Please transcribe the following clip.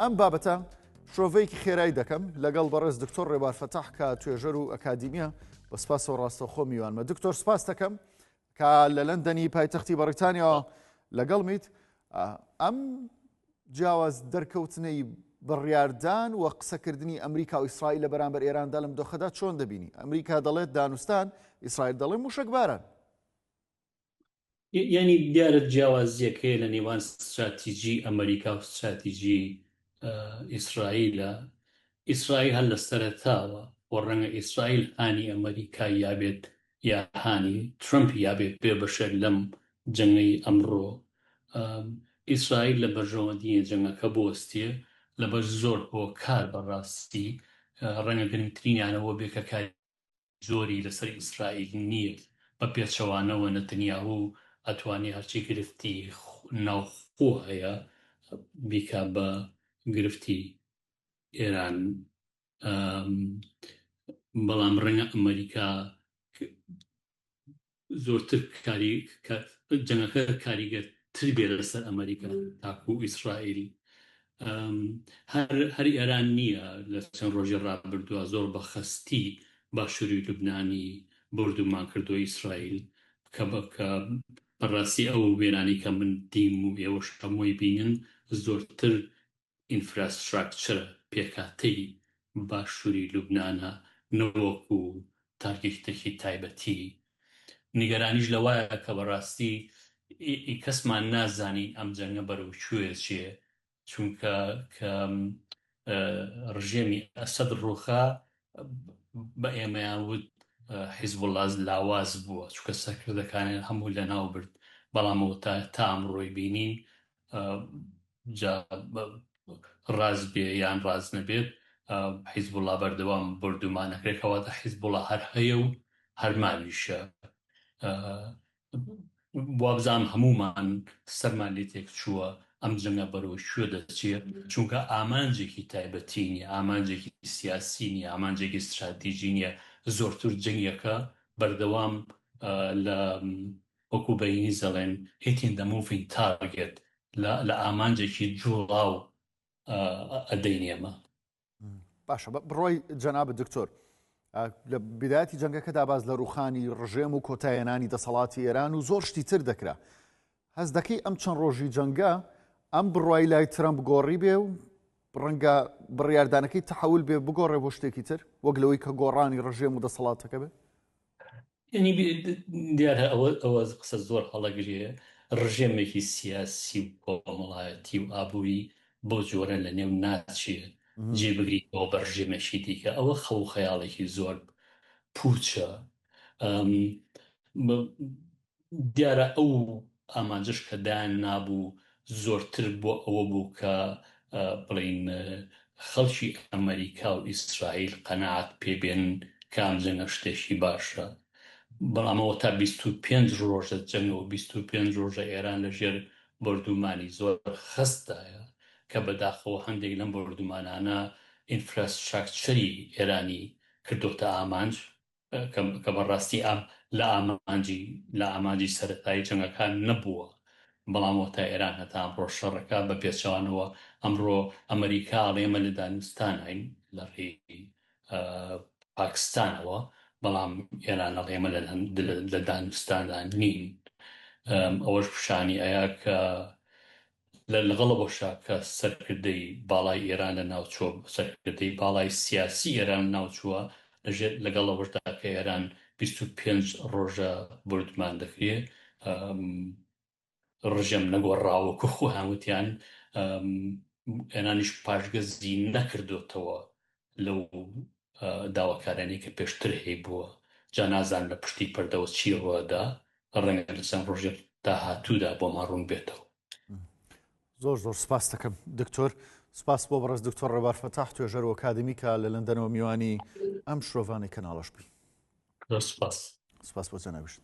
ئەم بابەتە شۆڤەیەکی خێرایی دەکەم لەگەڵ بەڕێز دکتۆر ڕێبار فەتاح کە توێژەر و ئەکادیمیە بە سپاسەوە ڕاستەوخۆ میوانمە. دکتۆر سپاس دەکەم کە لە لەندەنی پایتەختی بەریتانیاوە لەگەڵمیت. ئەم جیاواز دەرکەوتنەی بڕیاردان و قسەکردنی ئەمریکا و ئیسرائیل لە بەرامبەر ئێراندا لەم دۆخەدا چۆن دەبینی؟ ئەمریکا دەڵێت دانوستان، ئیسرائیل دەڵێ موشکباران. یعنی دیارە جیاوازیەکەی لە نێوان استراتیژی ئەمریکا و استراتیژی ئیسرائیلە. ئیسرائیل هەر لە سەرەتاوە بۆ ڕەنگە ئیسرائیل هانی ئەمریکا یابێت یا هانی ترمپ یابێت بێ بەشێک لەم جەنگەی ئەمڕۆ. ئیسرائیل لە بەرژەوەندیە جەنگەکە بۆستیە لە بەش زۆر بۆ کار بەڕاستی ڕەنگە گرنگترینیانەوە بێ کە کاری زۆری لەسەر ئیسرائیل نییە. بە پێچەوانەوە نەتەنیاهو ئەتوانی هەرچی گرفتی ناوخۆ هەیە بیکا بە گرفتی ئێران، بەڵام ڕەنگە ئەمریکا زۆرتر جەنگەکە کاریگەرتر بێت لەسەر ئەمریکا تاکو و ئیسرائیل. هەر ئێران نییە لە چەند ڕۆژی ڕابردووە زۆر بە خەستی باشووری لوبنانی بردومان کردو ئیسرائیل کە بەڕاستی ئەو وێرانی کە من دیم و ئێوەش هەمووی بینن زۆرتر ئینفراستراکچرە پێکاتەی باشووری لوبنانە نەوەکو تارگێتێکی تایبەتی. نیگەرانیش لەوایە کە بەڕاستی کەسمان نازانی ئەم جەنگە بەرەو کوێ چیە، چونکە کە ڕژێمی ئەسەد ڕووخا بە ئێمەیان وت حیزبوڵڵا لاواز بووە چونکە سەرکردەکانی هەموو لە ناو برد، بەڵامەوە تا ئەمڕۆی بینین ڕاز بێ یان ڕاز نەبێت حیزبوڵڵا بەردەوام بردومانەکرێت کەواتە حیزبوڵڵا هەر هەیە و هەرماویشە. وابزان هەمومان سەرمان لێ تێک چووە ئەم جەنگە بەرەو کوێ دەچێت، چونکە ئامانجێکی تایبەتی نیە، ئامانجێکی سیاسی نیە، ئامانجێکی استراتیژی نیە. زۆرتر جەنگەکە بەردەوام لە وەکو بەینی زەڵێن هیتین دە موڤینگ تارگێت لە ئامانجێکی جوڵاو ئەدەینێمە. باشە بڕۆی جەناب دکتۆر، لە بیدایەتی جەنگەکەدا باز لە ڕووخانی ڕژێم و کۆتایەنانی دەسەڵاتی ئێران و زۆر شتی تر دەکرا. هەست دەکەی ئەم چەند ڕۆژی جەنگە ئەم بڕوای لای ترەمپ گۆڕی بێ و ڕەنگە بڕیاردانەکەی تەحول بێ بگۆڕێ بۆ شتێکی تر وەک لەوەی کە گۆڕانی ڕژێم و دەسەڵاتەکە بێ؟ ینی دیارە ئەوە قسە زۆر هەڵەگرێ. ڕژێمێکی سیاسی و کۆمەڵایەتی و ئابووری بۆ جۆرە لە نێو ناچێت جێبگریتەوە بە ڕژێمێکی دیکە. ئەوە خەو خەیاڵێکی زۆر پوچە. دیارە ئەو ئامانجش کە دایان نابوو زۆرتر بۆ ئەوە بوو کە بڵین خەڵکی ئەمریکا و ئیسرائیل قەناعەت پێبێن کام جەنگە شتێکی باشە. بەڵامەوە تا 25 ڕۆژە جەنگەوە 25 ڕۆژە ئێران لەژێر بردومانی زۆر خستایە کە بەداخەوە هەندێک لەم بردومانانە ئینفراستراکچەری ئێرانی کردوتە ئامانج کە بەڕاستی لە ئامانجی سەرەتایی جەنگەکان نەبووە. بەڵامەوە تا ئێران هەتا ئەمڕۆ شەڕەکە بە پێچەوانەوە ئەمڕۆ ئەمریکا ئەڵێمە لە دانوستانین لە ڕێی پاکستانەوە، بەڵام ئێران ئەڵێمە لە دانوستاندا نین. ئەوەش پیشانی ئەیە کە لەگەڵە بۆشە کە سەرکردەی باڵای ئێران لە ناوچووە، سەرکردەی باڵای سیاسی ئێران ناوچووە لەگەڵ ئەوەشدا کە ئێران 25 ڕۆژە بردمان دەکرێت ڕژێم نەگۆڕاوەکو خۆیان وتیان ئێرانیش پاشگەزی نەکردوتەوە لەو داواکارانی کە پێشتر هەیە بووە. جا نازان لە پشتی پەردەوە چی ڕۆدا، ڕەنگە لە چەند ڕۆژێک داهاتوودا بۆمان ڕوون بێتەوە. زۆر زۆر سپاس دەکەم دکتۆر. سپاس بۆ بەڕێز دکتۆر ڕێبار فەتاح توێژەر و ئەکادمی کە لە لەندەنەوە میوانی ئەم شرۆڤانی کەناڵەش بووی. سپاس بۆ جەنابیش.